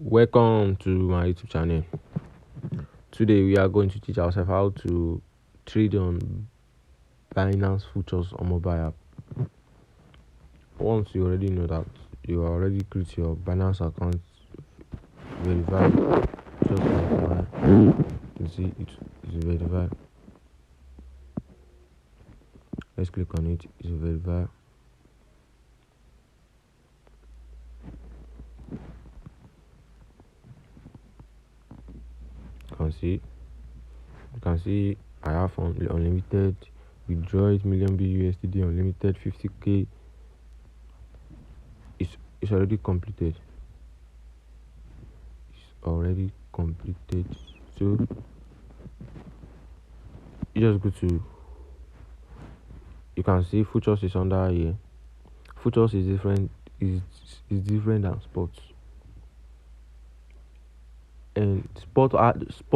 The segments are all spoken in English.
Welcome to my YouTube channel. Today we are going to teach ourselves how to trade on Binance futures on mobile app. Once you already know that, you already create your Binance account, verified, just like mine. You see it's verified. Let's click on it. It's verified. You can see I have unlimited withdraw 8 million BUSD unlimited 50k. It's already completed. So you just go to, you can see futures is under here. Futures is different than sports, and sport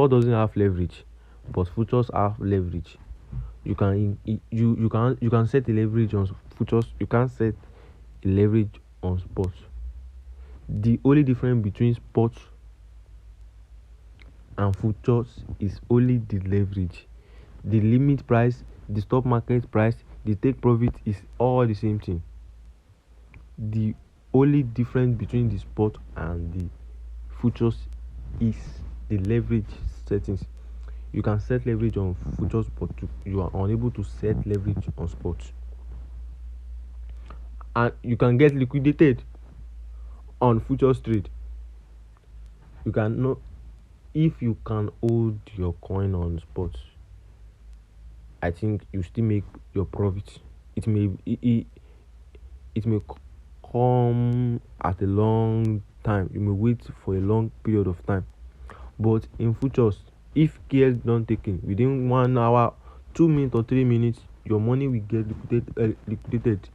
doesn't have leverage, but futures have leverage. You can set a leverage on futures. You can't set a leverage on sports. The only difference between sports and futures is only the leverage. The limit price, the stop market price, the take profit is all the same thing. The only difference between the spot and the futures is the leverage settings. You can set leverage on futures, but you are unable to set leverage on spots. And you can get liquidated on futures trade. You can know if you can hold your coin on spots. I think you still make your profit. It may come at a long time. You may wait for a long period of time. But in futures, if care is not taken, within 1 hour, 2 minutes or 3 minutes, your money will get liquidated.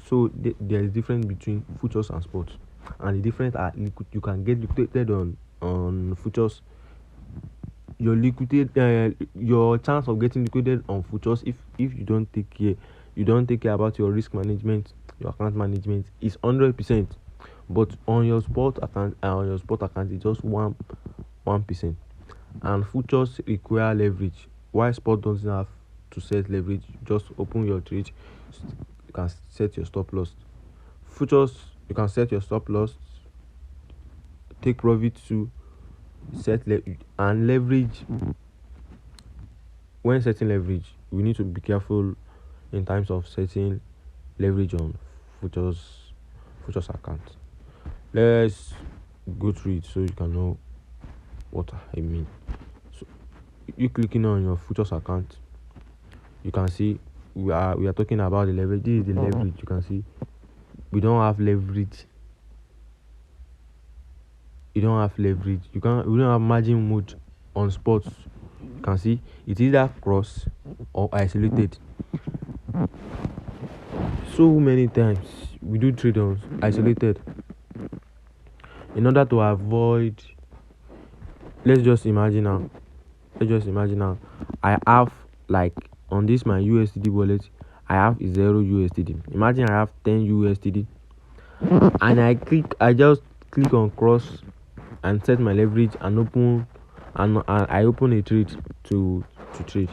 So there is difference between futures and sports, and the difference are you can get liquidated on futures. Your chance of getting liquidated on futures, if you don't take care about your risk management, your account management, is 100%. But on your spot account it's just 1%. And futures require leverage, while spot doesn't have to set leverage. Just open your trade. You can set your stop loss. Futures, you can set your stop loss, take profit to set and leverage. When setting leverage, we need to be careful in terms of setting leverage on futures account. Let's go through it so you can know what I mean. So you clicking on your futures account, you can see we are talking about the leverage. This is the leverage. You can see we don't have leverage. We don't have margin mode on spots. You can see it's either cross or isolated. So many times we do trade on isolated. In order to avoid, let's just imagine now I have, like, on this my USD wallet, I have 0 USD. Imagine I have 10 USD, and I just click on cross and set my leverage and I open a trade to trade.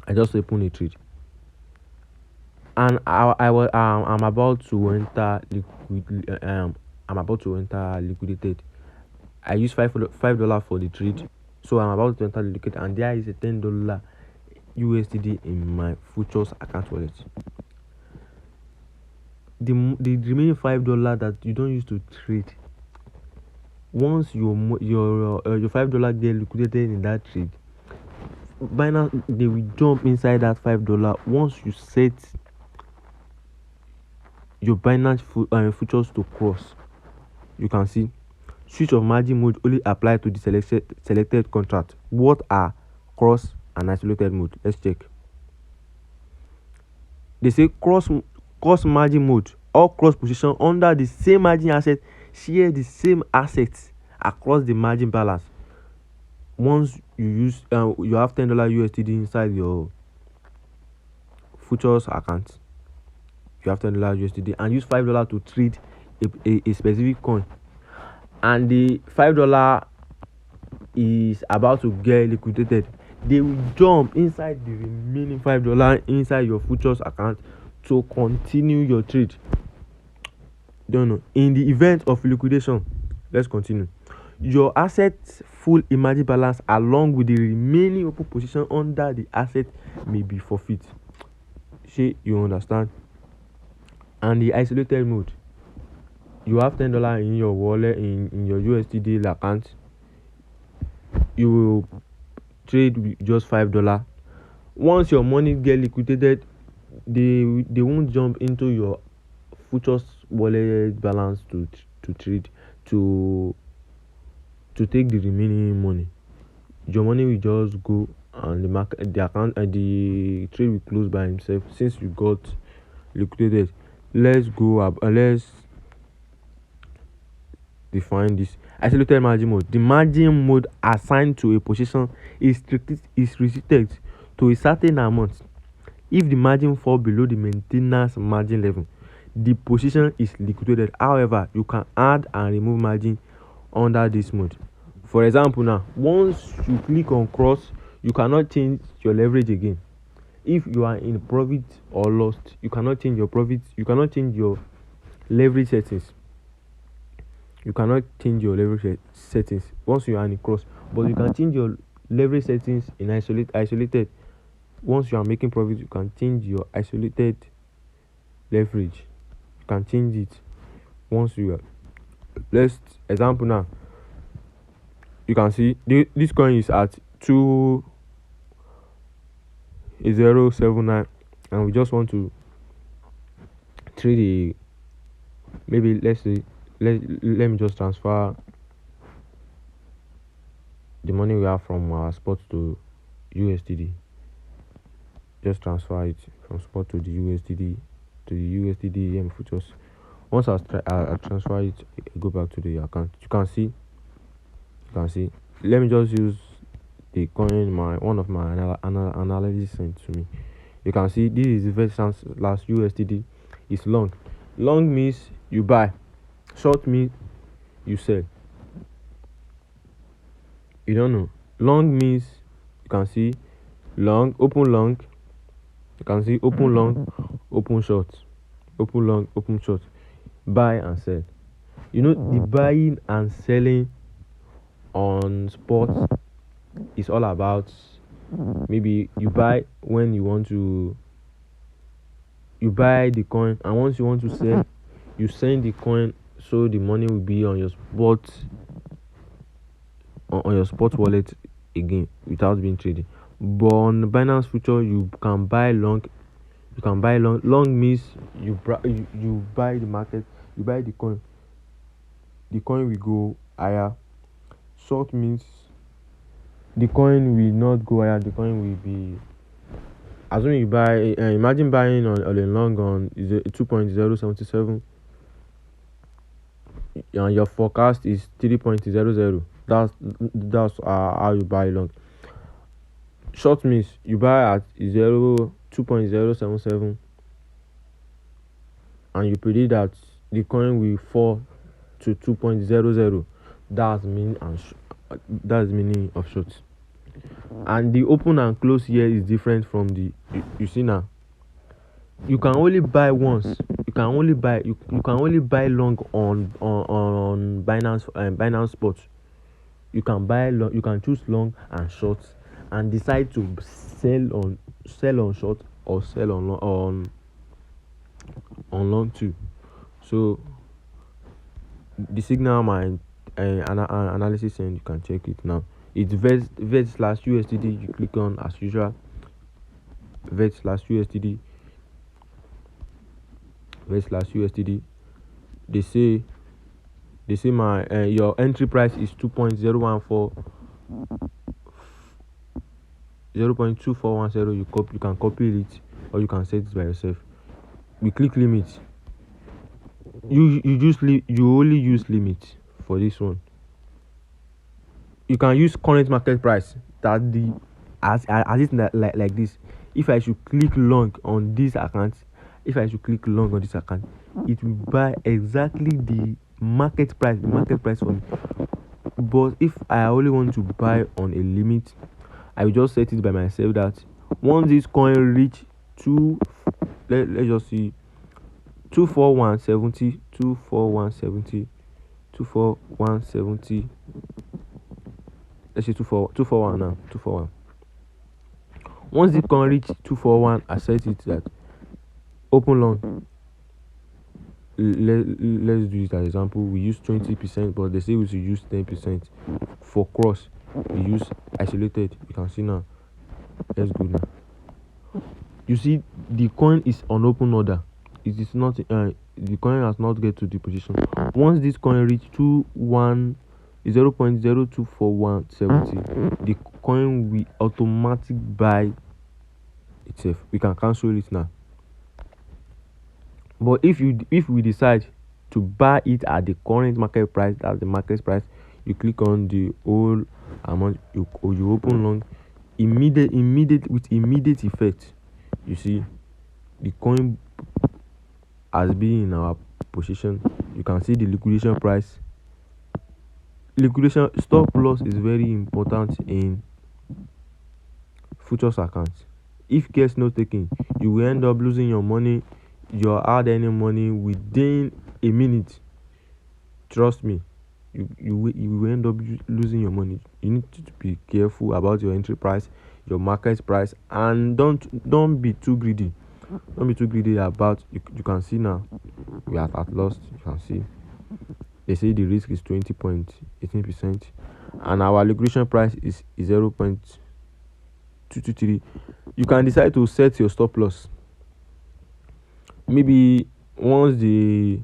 I just open a trade, and I'm about to enter liquidated. I use $5 for the trade, so I'm about to enter liquidated, and there is a $10 USD in my futures account wallet. The remaining $5 that you don't use to trade, once your $5 get liquidated in that trade, Binance, they will jump inside that $5. Once you set your Binance futures to cross, you can see switch of margin mode only apply to the selected contract. What are cross and isolated mode? Let's check. They say cross margin mode, all cross position under the same margin asset share the same assets across the margin balance. Once you have $10 USD inside your futures account, you have $10 USD and use $5 to trade a specific coin, and the $5 is about to get liquidated, they will jump inside the remaining $5 inside your futures account to continue your trade. Don't know. In the event of liquidation, let's continue. Your assets full emerging balance along with the remaining open position under the asset may be forfeit. Shey you understand? And the isolated mode, you have $10 in your wallet, in your USDD account, you will trade with just $5. Once your money get liquidated, they won't jump into your futures wallet balance to trade to take the remaining money. Your money will just go, and the account and the trade will close by himself since you got liquidated. Let's go up. Let's define this. Isolated margin mode. The margin mode assigned to a position is restricted to a certain amount. If the margin fall below the maintenance margin level, the position is liquidated. However, you can add and remove margin under this mode. For example, now once you click on cross, you cannot change your leverage again. If you are in profit or lost, you cannot change your profit. You cannot change your leverage settings. You cannot change your leverage settings once you are in cross, but you can change your leverage settings in isolated. Once you are making profit, you can change your isolated leverage. You can change it once you are. Let's example now. You can see this coin is at 2.079, and we just want to trade maybe let's say let me just transfer the money we have from our spot to USDD. Just transfer it from spot to the USDD futures. Once I transfer it, go back to the account. You can see. Let me just use the coin one of my analysis sent to me. You can see this is the first last USDD is long. Long means you buy, short means you sell. You don't know. Long means you can see long, open long. You can see open long, open short, open long, open short. Buy and sell. You know, the buying and selling on spot is all about, maybe you buy when you want to, you buy the coin, and once you want to sell, you send the coin so the money will be on your spot wallet again without being traded. But on Binance future, you can buy long. Long means you buy the market, you buy the coin will go higher. Short means the coin will not go higher, the coin will be, assuming you buy, imagine buying on a long on 2.077, and your forecast is 3.00. That's how you buy long. Short means you buy at 2.077, and you predict that the coin will fall to 2.00. That's meaning of short. And the open and close here is different from the you see now. You can only buy once. You can only buy long on Binance spot. You can buy long. You can choose long and short, and decide to sell on short or sell on long too. So the signal my analysis, and you can check it now. It's vet/USDD. You click on as usual. vet/USDD. vet/USDD. They say my your entry price is 2.014 0.2410. You can copy it, or you can set it by yourself. We click limit. You only use limit for this one. You can use current market price. That as it like this. If I should click long on this account, it will buy exactly the market price for me. But if I only want to buy on a limit, I will just set it by myself that once this coin reach two, let's just see 24170, 24170, 24170. Let's say 241 now, 241. Once the coin reach 241, I set it that open long. Let's do it as example. We use 20%, but they say we should use 10%. For cross, we use isolated. You can see now. Let's go now. You see, the coin is on open order. It is not. The coin has not get to the position. Once this coin reach 0.024170, the coin will automatically buy itself. We can cancel it now. But if we decide to buy it at the current market price, that's the market price, you click on the whole amount, you open long, with immediate effect. You see, the coin has been in our position. You can see the liquidation price. Liquidation stop loss is very important in futures accounts. If care is not taken, you will end up losing your money, your hard earning money within a minute. Trust me, you will end up losing your money. You need to be careful about your entry price, your market price, and don't be too greedy. Don't be too greedy about. You can see now we are at loss. You can see they say the risk is 20.18%, and our liquidation price is 0.223. You can decide to set your stop loss. Maybe once the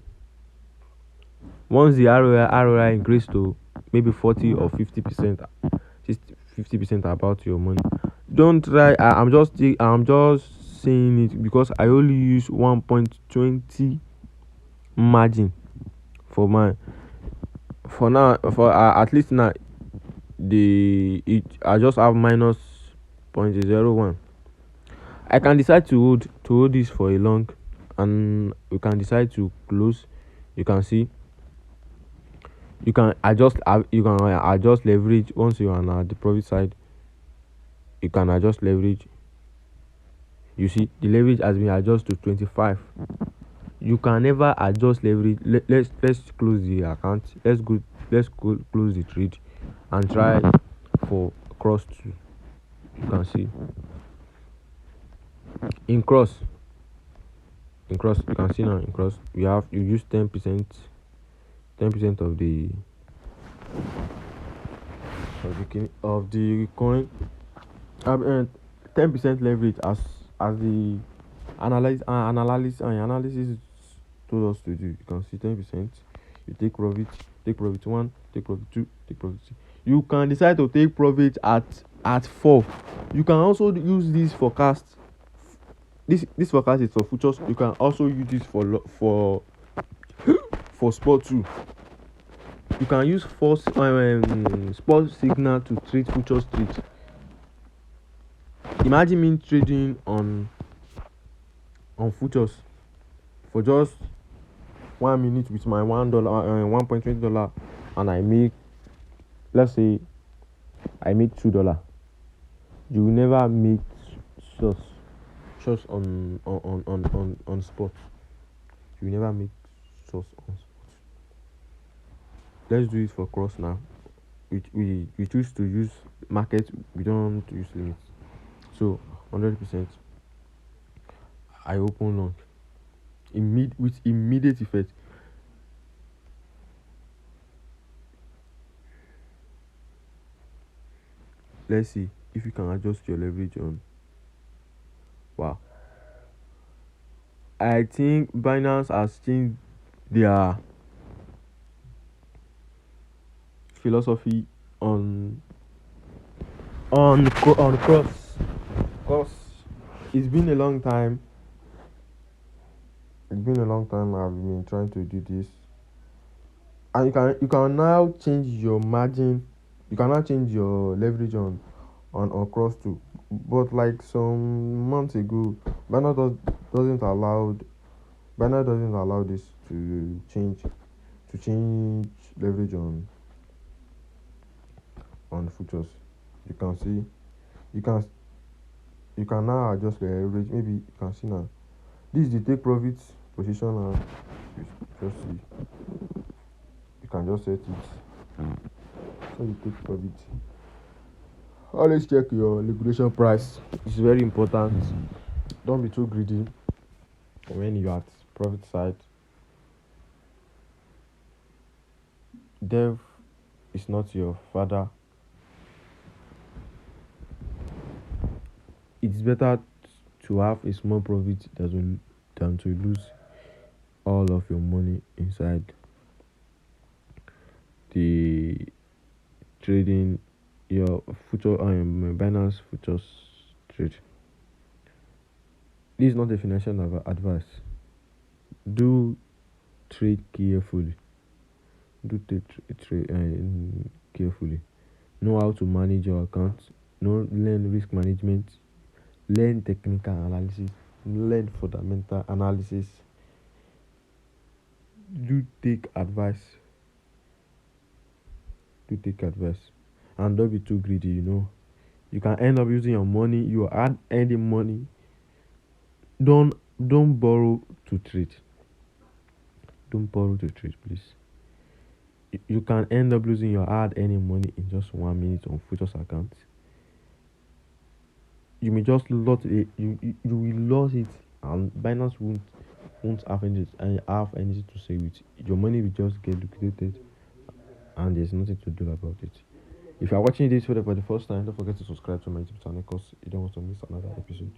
ROI increase to maybe 40 or 50%, 50% about your money. Don't try. I'm just saying it because I only use 1.20 margin for mine. For now, at least now, I just have minus 0.01. I can decide to hold this for a long, and we can decide to close. You can see. You can adjust leverage once you are at the profit side. You can adjust leverage. You see, the leverage has been adjusted to 25. You can never adjust leverage. Let's close the account. Let's go close the trade and try for cross 2. You can see in cross you can see now in cross you use 10% of the coin. 10% leverage as the analysis told us to do. You can see 10%. You take profit 1, take profit 2, take profit 3. You can decide to take profit at 4. You can also use this forecast. This forecast is for futures. You can also use this for sport too. You can use sport signal to trade futures trades. Imagine me trading on futures for just 1 minute with my $1.20, and I make, let's say I make $2. You will never make source on spot. You will never make source on spot. Let's do it for cross now. We choose to use market. We don't use limits. So 100%. I open long with immediate effect. Let's see if you can adjust your leverage on. Wow. I think Binance has changed their philosophy on cross. Cause it's been a long time. I've been trying to do this, and you can now change your margin. You can now change your leverage on cross too. But like some months ago, Binance doesn't allow Binance doesn't allow this to change leverage on futures. You can see you can you can now adjust the leverage. Maybe you can see now. This is the take profit position and you just see you can just set it. So you take profit. Always check your liquidation price. It's very important. Don't be too greedy when you're at profit side. Dev is not your father. It's better to have a small profit than to lose all of your money inside the trading your future Binance futures trade. This is not a financial advice. Do trade carefully. Do trade carefully. Know how to manage your account. Learn risk management. Learn technical analysis. Learn fundamental analysis. Do take advice. Do take advice. And don't be too greedy. You can end up using your money. You add any money. Don't borrow to trade. Don't borrow to trade, please. You can end up losing your hard earning money in just 1 minute on futures account. You may just lose it. You will lose it, and Binance won't have anything to say with it. Your money will just get liquidated, and there's nothing to do about it. If you are watching this video for the first time, don't forget to subscribe to my YouTube channel because you don't want to miss another episode.